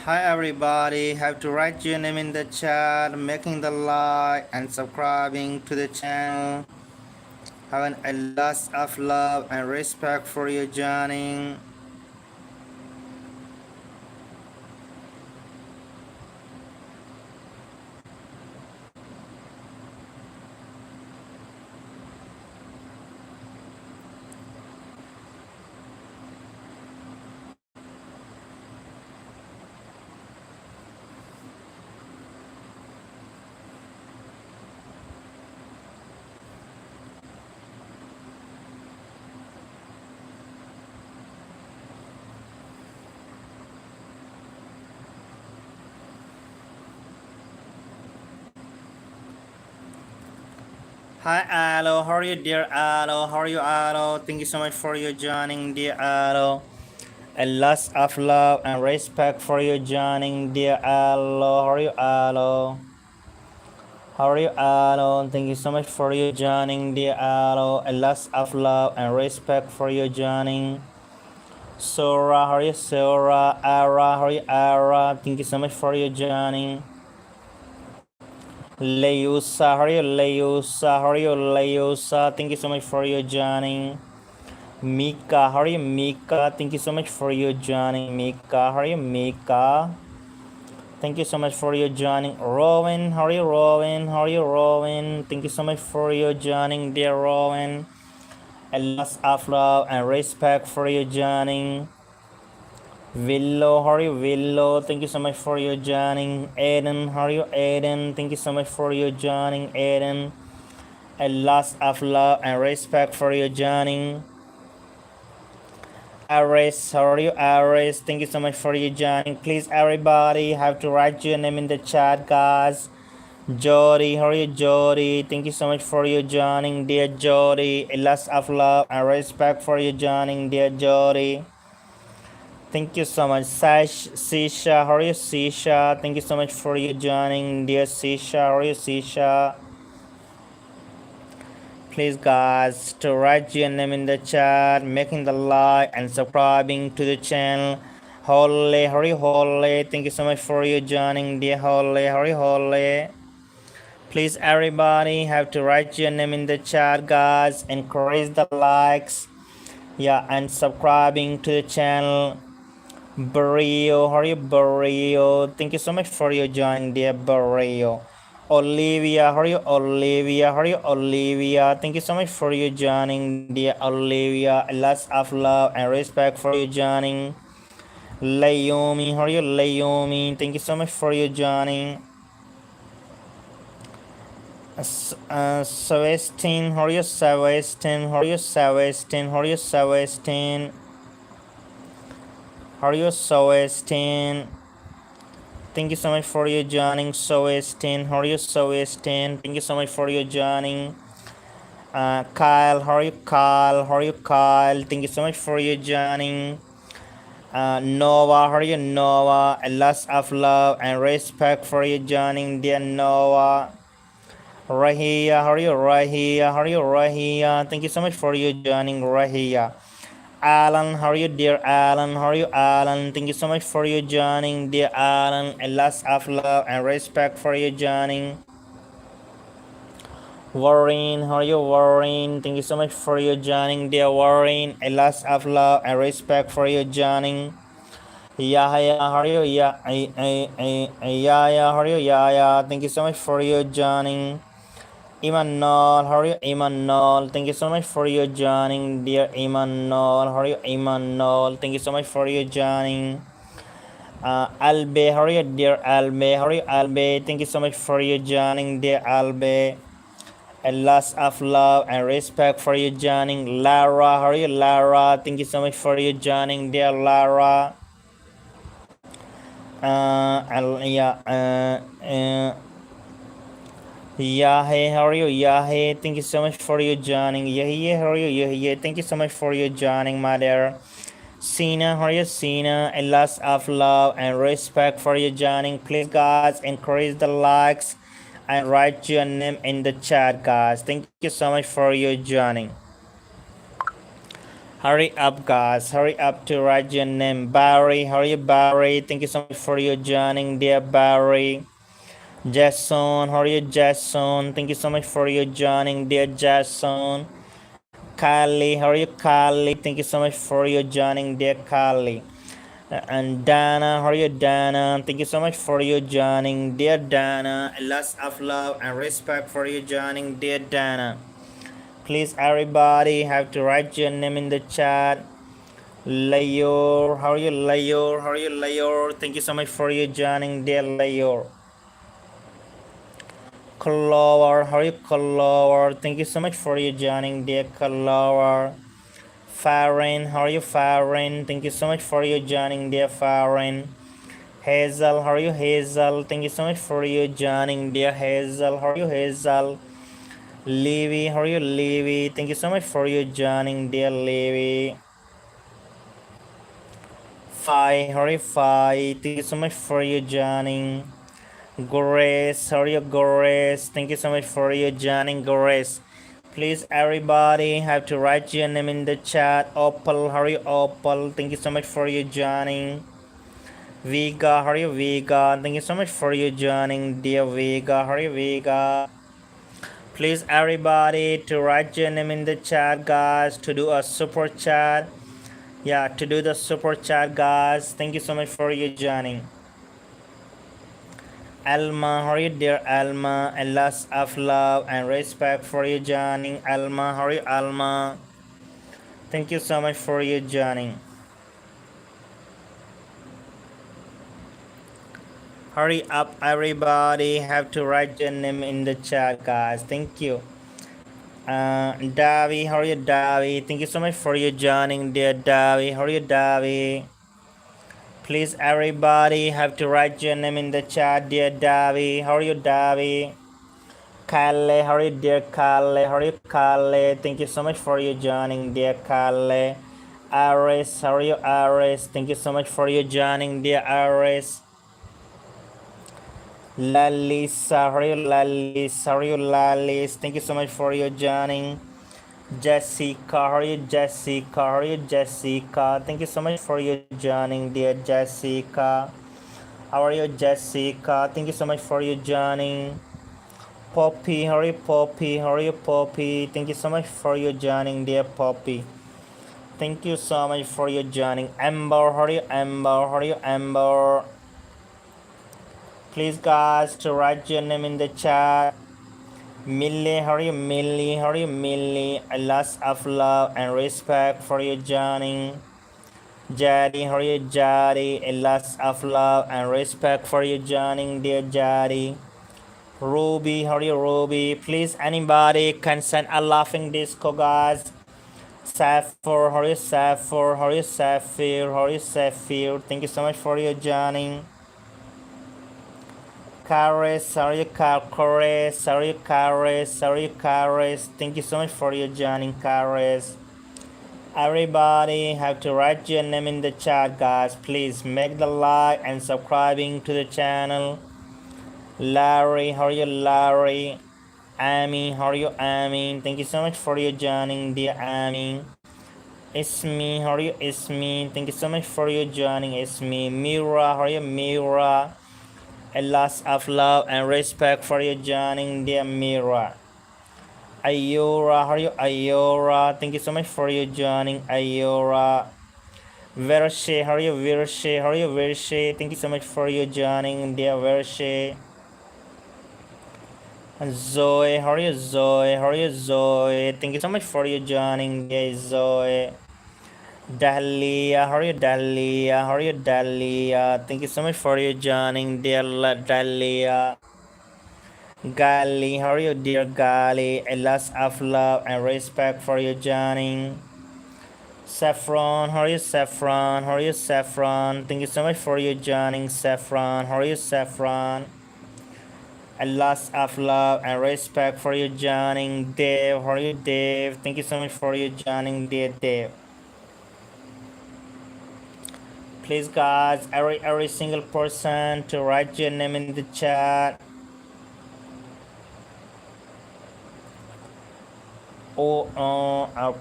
Hi everybody, have to write your name in the chat, making the like and subscribing to the channel. Having a lot of love and respect for you joining. Hi Alo, how are you dear Alo? How are you Alo? Thank you so much for you joining dear Alo. A lot of love and respect for you joining dear Alo. How are you Alo? How are you Alo? Thank you so much for you joining dear Alo. A lot of love and respect for you joining. Sora, how are you Sora? Ara, how are you Ara? Thank you so much for you joining. Leusa, how are you Leusa? How are you Leusa? Thank you so much for you joining. Mika, how are you Mika? Thank you so much for you joining. Mika, how are you Mika? Thank you so much for you joining. Rowan, how are you Rowan? How are you Rowan? Thank you so much for you joining, dear Rowan. A lot of love and respect for you joining. Willow, how are you Willow? Thank you so much for you joining. Aiden, how are you Aiden? Thank you so much for you joining, Aiden. A lot of love and respect for you joining. Aris, how are you Aris? Thank you so much for you joining. Please everybody have to write your name in the chat, guys. Jody, how are you Jody? Thank you so much for you joining, dear Jody. A lot of love and respect for you joining, dear Jody. Thank you so much. Sisha, how are you Sisha? Thank you so much for you joining, dear Sisha. How are you Sisha? Please guys to write your name in the chat, making the like and subscribing to the channel. Holly, how are you Holly? Thank you so much for you joining, dear Holly. How are you Holly? Please everybody have to write your name in the chat, guys. Encourage the likes, yeah, and subscribing to the channel. Barrio, how are you Barrio? Thank you so much for your joining, dear Barrio. Olivia, how are you Olivia? How are you Olivia? Thank you so much for your joining, dear Olivia. Lots of love and respect for you joining. Layomi, how are you Layomi? Thank you so much for your joining. Celestine, how are you Celestine? How are you Celestine? How are you Celestine? How are you Celestine? Thank you so much for your joining, Celestine. How are you Celestine? Thank you so much for your joining. Kyle, how are you Kyle? How are you Kyle? Thank you so much for your joining. Noah, how are you Noah? A lot of love and respect for you joining, dear Noah. Rahia, how are you Rahia? How are you Rahia? Thank you so much for you joining, Rahia. Alan, how are you dear Alan? How are you Alan? Thank you so much for you joining, dear Alan. A lot of love and respect for you joining. Warren, how are you Warren? Thank you so much for you joining, dear Warren. A lot of love and respect for you joining. Yahya, how are you? Yahya, how are you? Yahya, thank you so much for you joining. Imanol, how are you Imanol? Thank you so much for your joining, dear Imanol. How are you Imanol? Thank you so much for your joining. Albe, how are you dear Albe? How are you Albe? Thank you so much for your joining, dear Albe. A lot of love and respect for you joining. Lara, how are you Lara? Thank you so much for your joining, dear Lara. Yeah, hey, how are you? Yeah, hey, thank you so much for your joining. Yeah, how are you? Yeah, thank you so much for your joining, my dear. Sina, how are you, Sina? A lot of love and respect for your joining. Please, guys, encourage the likes and write your name in the chat, guys. Thank you so much for your joining. Hurry up, guys. Hurry up to write your name. Barry, hurry up, Barry. Thank you so much for your joining, dear Barry. Jason, hurry up, Jason. Thank you so much for your joining, dear Jason. Kylie, hurry up, Kylie. Thank you so much for your joining, dear Kylie. And Dana, how are you, Dana? Thank you so much for your joining, dear Dana. Lots of love and respect for you joining, dear Dana. Please, everybody, have to write your name in the chat. Layor, how are you, Layor? How are you, Layor? Thank you so much for your joining, dear Layor. Clover, how are you, Clover? Thank you so much for your joining, dear Clover. Farron, how are you, Farron? Thank you so much for your joining, dear Farron. Hazel, how are you, Hazel? Thank you so much for your joining, dear Hazel. How are you, Hazel? Levy, how are you, Levy? Thank you so much for your joining, dear Levy. Fi, how are you, Fi? Thank you so much for your joining. Grace, how are you, Grace? Thank you so much for your joining, Grace. Please, everybody, have to write your name in the chat. Opal, how are you, Opal? Thank you so much for your joining. Vega, how are you, Vega? Thank you so much for your joining, dear Vega. How are you, Vega? Please, everybody, to write your name in the chat, guys, to do a super chat. Yeah, to do the super chat, guys. Thank you so much for your joining. Alma, how are you, dear Alma? And lots of love and respect for your joining. Alma, how are you, Alma? Thank you so much for your joining. Hurry up, everybody. Have to write your name in the chat, guys. Thank you. Davi, how are you, Davi? Thank you so much for your joining, dear Davi. How are you, Davi? Please, everybody, have to write your name in the chat, dear Davi. How are you, Davi? Kalle, how are you, dear Kalle? How are you, Kalle? Thank you so much for your joining, dear Kalle. Aris, how are you, Aris? Thank you so much for your joining, dear Aris. Lalisa, how are you, Lalis? How are you, Lalis? Thank you so much for your joining. Jessica, how are you, Jessica? How are you, Jessica? Thank you so much for your joining, dear Jessica. How are you, Jessica? Thank you so much for your joining. Poppy, how are you, Poppy? How are you, Poppy? Thank you so much for your joining, dear Poppy. Thank you so much for your joining. Amber, how are you, Amber? How are you, Amber? Please, guys, to write your name in the chat. Millie, how are you, Millie? How are you, Millie? A lot of love and respect for your joining. Jari, how are you, Jari? A lot of love and respect for your joining, dear Jari. Ruby, how are you, Ruby? Please, anybody can send a laughing disco, guys. Sapphire, how are you, Sapphire? How are you, Sapphire? How are you, Sapphire? Thank you so much for your joining. Caris, sorry, Caris, sorry, Caris, sorry, Caris. Thank you so much for your joining, Caris. Everybody have to write your name in the chat, guys. Please make the like and subscribing to the channel. Larry, how are you, Larry? Amy, how are you, Amy? Thank you so much for your joining, dear Amy. Ismi, how are you, Ismi? Thank you so much for your joining, Ismi. Mira, how are you, Mira? A lot of love and respect for your joining, dear Mira. Ayora, how are you, Ayora? Thank you so much for your joining, Ayora. Verse, how are you, Verse? How are you, Verse? Thank you so much for your joining, dear Verse. Zoe, how are you, Zoe? How are you, Zoe? Thank you so much for your joining, dear Zoe. Dahlia, how are you, Dahlia? How are you, Dahlia? Thank you so much for your joining, dear Dahlia. Gali, how are you, dear Gali? A lot of love and respect for your joining. Saffron, how are you, Saffron? How are you, Saffron? Thank you so much for your joining, Saffron. How are you, Saffron? A lot of love and respect for your joining, Dave. How are you, Dave? Thank you so much for your joining, dear Dave. Please, guys, every single person to write your name in the chat.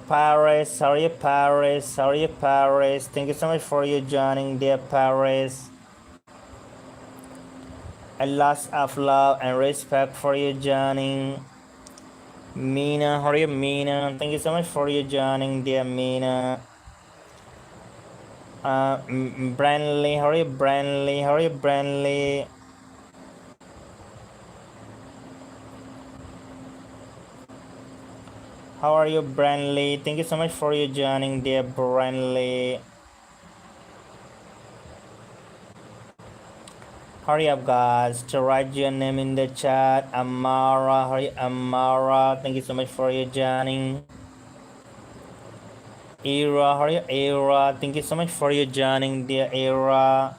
Paris, how are you, Paris? How are you, Paris? Thank you so much for you joining, dear Paris. A lot of love and respect for you joining. Mina, how are you, Mina? Thank you so much for you joining, dear Mina. Brandley, how are you, Brandley? How are you, Brandley? How are you, Brandley? Thank you so much for you joining, dear Brandley. Hurry up, guys, to write your name in the chat. Amara, hurry, Amara. Thank you so much for you joining. Era, hurry, Era. Thank you so much for you joining, dear Era.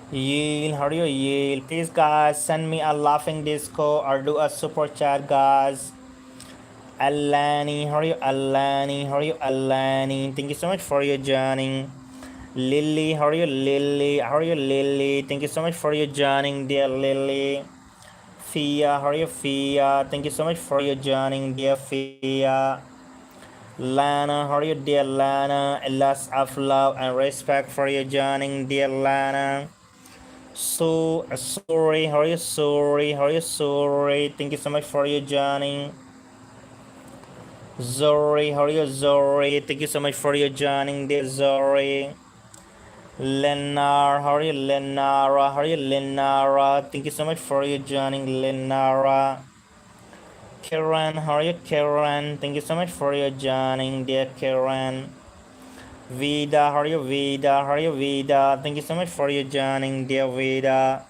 Yale, how are you, Yale? Please, guys, send me a laughing disco or do a super chat, guys. Alani, how are you, Alani? How are you, Alani? Thank you so much for your joining. Lily, how are you, Lily? How are you, Lily? Thank you so much for your joining, dear Lily. Fia, how are you, Fia? Thank you so much for your joining, dear Fia. Lana, how are you, dear Lana? Lots of love and respect for your joining, dear Lana. So sorry, how are you, sorry? How are you, sorry? Thank you so much for your joining. Zori, how are you, Zori? Thank you so much for your joining, dear Zori. Lenara, how are you, Lenara? How are you, Lenara? Thank you so much for your joining, Lenara. Karen, how are you, Karen? Thank you so much for your joining, dear Karen. Vida, how are you, Vida? How are you, Vida? Thank you so much for your joining, dear Vida.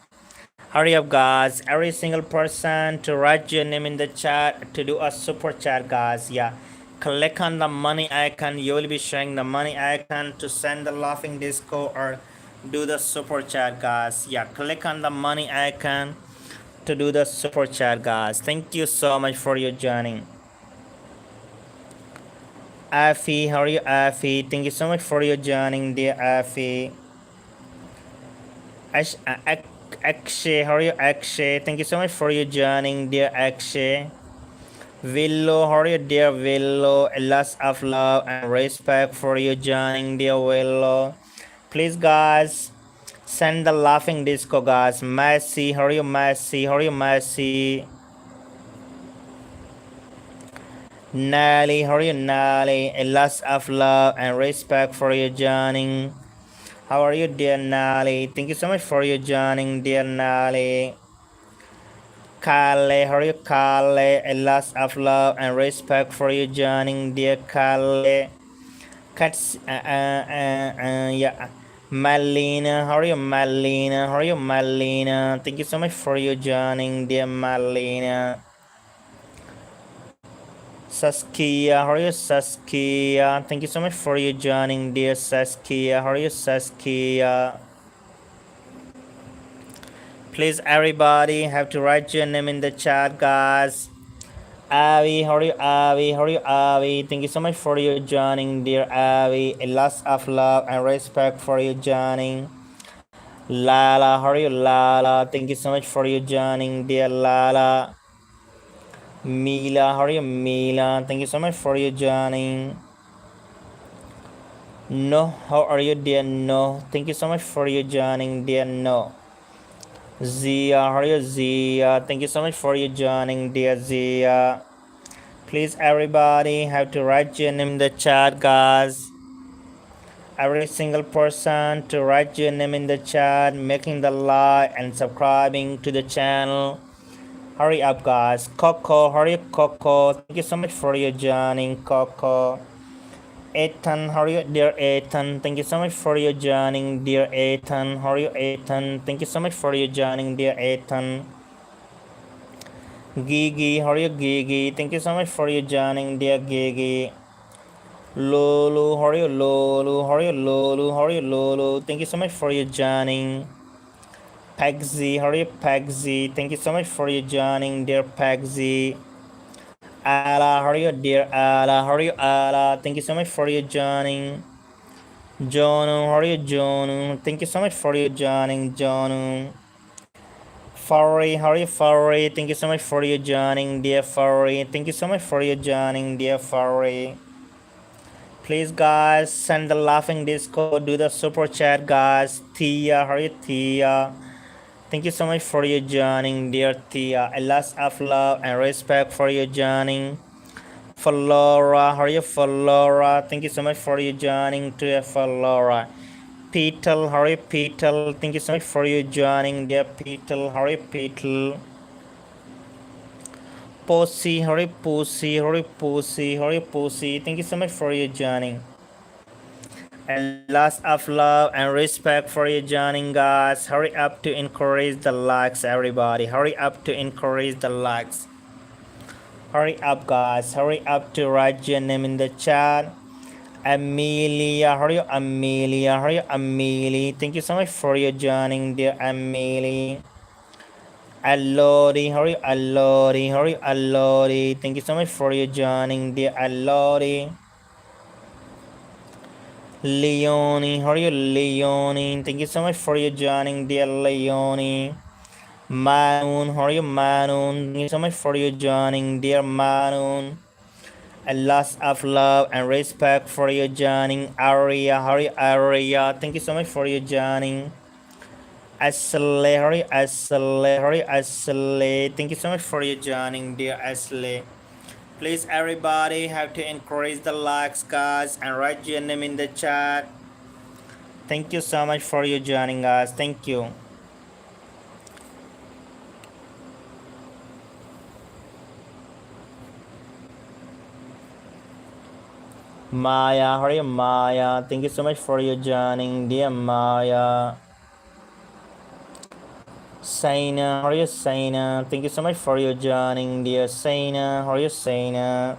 Hurry up, guys, every single person to write your name in the chat to do a super chat, guys. Yeah, click on the money icon. You will be showing the money icon to send the laughing disco or do the super chat, guys. Yeah, click on the money icon to do the super chat, guys. Thank you so much for your joining. Afi, how are you, Afi? Thank you so much for your joining, dear Afi. Akshay, how are you, Akshay? Thank you so much for your joining, dear Akshay. Willow, how are you, dear Willow? Lots of love and respect for you joining, dear Willow. Please, guys, send the laughing disco, guys. Messi, how are you, Messi? How are you, Messi? Nally, how are you, Nally? Lots of love and respect for you joining. How are you, dear Nally? Thank you so much for you joining, dear Nally. Kale, how are you, Kale? Lots of love and respect for you joining, dear Kale. Cats, yeah. Malina, how are you, Malina? How are you, Malina? Thank you so much for you joining, dear Malina. Saskia, how are you, Saskia? Thank you so much for you joining, dear Saskia. How are you, Saskia? Please, everybody, have to write your name in the chat, guys. Avi, how are you, Avi? How are you, Avi? Thank you so much for your joining, dear Avi. A lot of love and respect for you joining. Lala, how are you, Lala? Thank you so much for your joining, dear Lala. Mila, how are you, Mila? Thank you so much for your joining. No, how are you, dear No? Thank you so much for your joining, dear No. Zia, how are you, Zia? Thank you so much for your joining, dear Zia. Please, everybody, have to write your name in the chat, guys. Every single person to write your name in the chat, making the like and subscribing to the channel. Hurry up, guys. Coco, hurry up, Coco. Thank you so much for your joining, Coco. Ethan, how are you, dear Ethan? Thank you so much for your joining, dear Ethan. How are you, Ethan? Thank you so much for your joining, dear Ethan. Gigi, how are you, Gigi? Thank you so much for your joining, dear Gigi. Lulu, how are you, Lulu? How are you, Lulu? How are you, Lulu? Thank you so much for your joining. Pagsy, how are you, Pagsy? Thank you so much for your joining, dear Pagsy. Ala, how are you, dear Ala? How are you, Ala? Thank you so much for your joining. Jonu, how are you, Jonu? Thank you so much for your joining, Jonu. Furry, how are you, Furry? Thank you so much for your joining, dear Furry. Thank you so much for your joining, dear Furry. Please, guys, send the laughing disco. Do the super chat, guys. Tia, how are you, Tia? Thank you so much for your joining, dear Tia. A lot of love and respect for your joining. For Laura, how are you, for Laura? Thank you so much for your joining, dear for Laura. Petal, how are you, Petal? Thank you so much for your joining, dear Petal. How are you, Petal? Pussy, how are you, Pussy? How are you, Pussy? How are you, Pussy? Thank you so much for your joining. And lots of love and respect for you joining, guys. Hurry up to encourage the likes, everybody. Hurry up to encourage the likes. Hurry up, guys. Hurry up to write your name in the chat. Amelia, how are you, Amelia? How are you, Amelia? Thank you so much for your joining, dear Amelia. Alori, how are you, Alori? How are you, Alori? Thank you so much for your joining, dear Alori. Leonie, how are you, Leonie? Thank you so much for your joining, dear Leonie. Manoon, how are you, Manoon? Thank you so much for your joining, dear Manoon. A lot of love and respect for your joining, Aria. How are you, Aria? Thank you so much for your joining. Ashley, how are you, Ashley? How are you, Ashley? Thank you so much for your joining, dear Ashley. Please, everybody, have to encourage the likes, guys, and write your name in the chat. Thank you so much for you joining us. Thank you. Maya, how are you, Maya? Thank you so much for your joining, dear Maya. Saina, how are you, Saina? Thank you so much for your joining, dear Saina. How are you, Saina?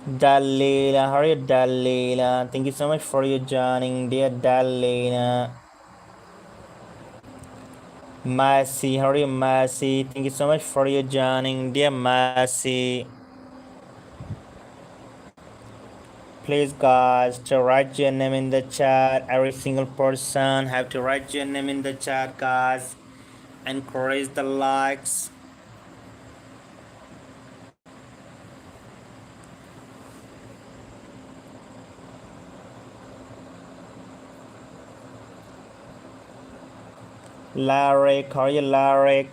Dalila, how are you, Dalila? Thank you so much for your joining, dear Dalila. Mercy, how are you, Mercy? Thank you so much for your joining, dear Mercy. Please, guys, to write your name in the chat. Every single person have to write your name in the chat, guys. Encourage the likes. Larek, how are you, Larek?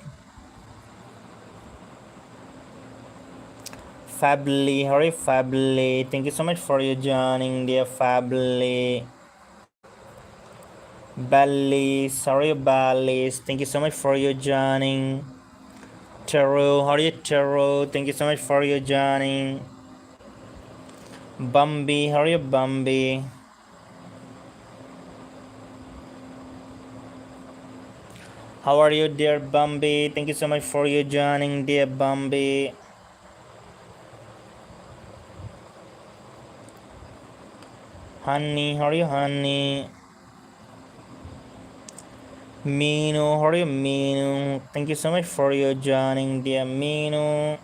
Fably, how are you, Fably? Thank you so much for your joining, dear Fably. Ballis, how are you, Ballis? Thank you so much for your joining. Taro, how are you, Taro? Thank you so much for your joining. Bambi, how are you, Bambi? How are you, dear Bambi? Thank you so much for your joining, dear Bambi. Honey, how are you, Honey? Minu, how are you, Minu? Thank you so much for your joining, dear Minu.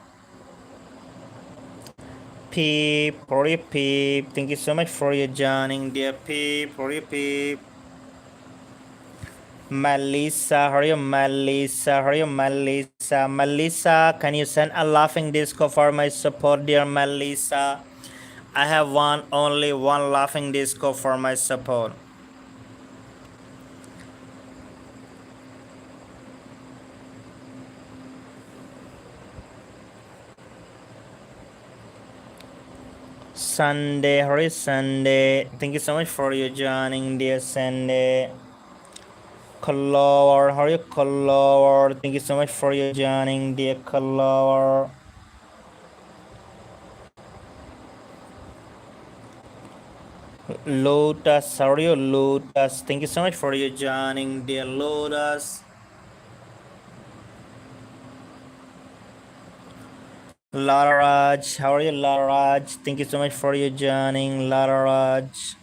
Peep, how are you, Peep? Thank you so much for your joining, dear Peep. How are you, Peep? Melissa, how are you, Melissa? How are you, Melissa? Melissa, can you send a laughing disco for my support, dear Melissa? I have only one laughing disco for my support. Sunday, how are you, Sunday? Thank you so much for your joining, dear Sunday. Color, how are you, Color? Thank you so much for your joining, dear Color. Lotus, how are you, Lotus? Thank you so much for your joining, dear Lotus. Lara Raj, how are you, Lara Raj? Thank you so much for your joining, Lara Raj.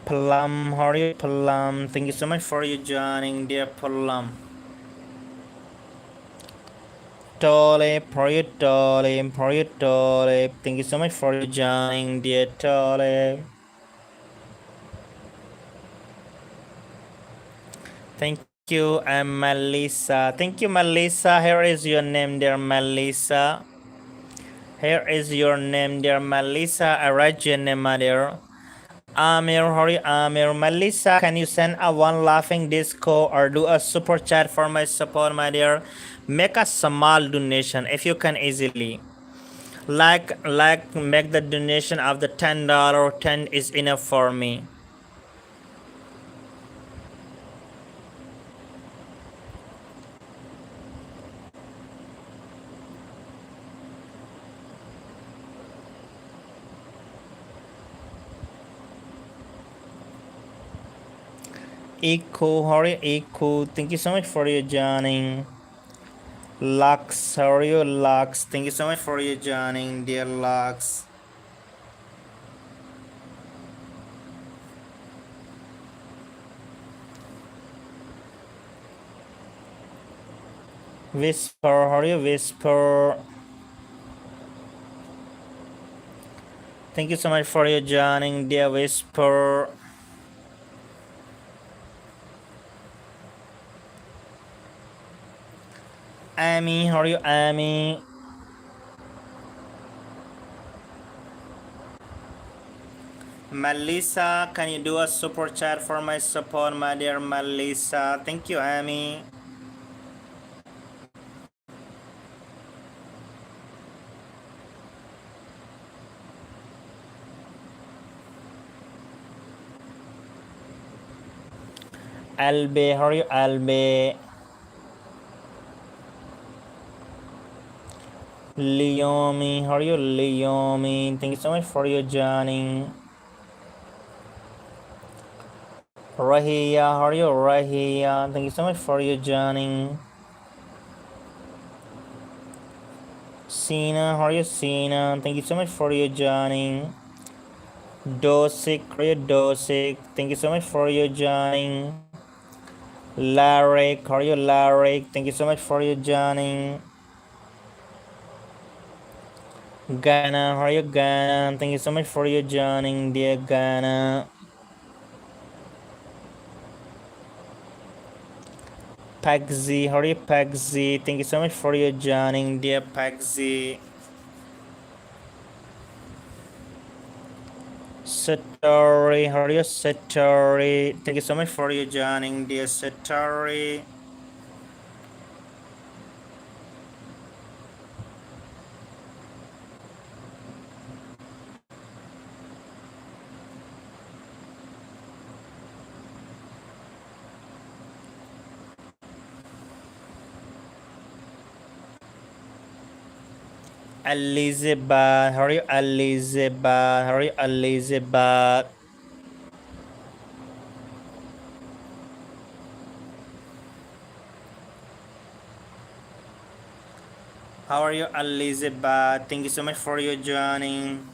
Plum, how are you, Plum? Thank you so much for your joining, dear Plum. Tulip, for you, Tulip, for you, Tulip. Thank you so much for you joining, dear Tulip. Thank you, I'm Melissa. Thank you, Melissa. Here is your name, dear Melissa. Here is your name, dear Melissa. I write your name, my dear. Amir, hurry, Amir. Melissa, can you send a one laughing disco or do a super chat for my support, my dear? Make a small donation if you can easily. Like, make the donation of the $10. 10 is enough for me. Echo, hurry, Echo. Thank you so much for your joining. Lux, hurry, Lux. Thank you so much for your joining, dear Lux. Whisper, hurry, Whisper. Thank you so much for your joining, dear Whisper. Amy, how are you, Amy? Melissa, can you do a super chat for my support, my dear Melissa? Thank you, Amy. Albe, how are you, Albe? Leomi, how are you, Leomi? Thank you so much for your joining. Rahia, how are you, Rahia? Thank you so much for your joining. Sina, how are you, Sina? Thank you so much for your joining. Dosik, how are you, Dosik? Thank you so much for your joining. Larry, how are you, Larry? Thank you so much for your joining. Ghana, how are you, Ghana? Thank you so much for your joining, dear Ghana. Pagzi, how are you, Pagzi? Thank you so much for your joining, dear Pagzi. Satori, how are you, Satori? Thank you so much for your joining, dear Satori. Elizabeth, how are you, Elizabeth? How are you, Elizabeth? How are you, Elizabeth? Thank you so much for your joining.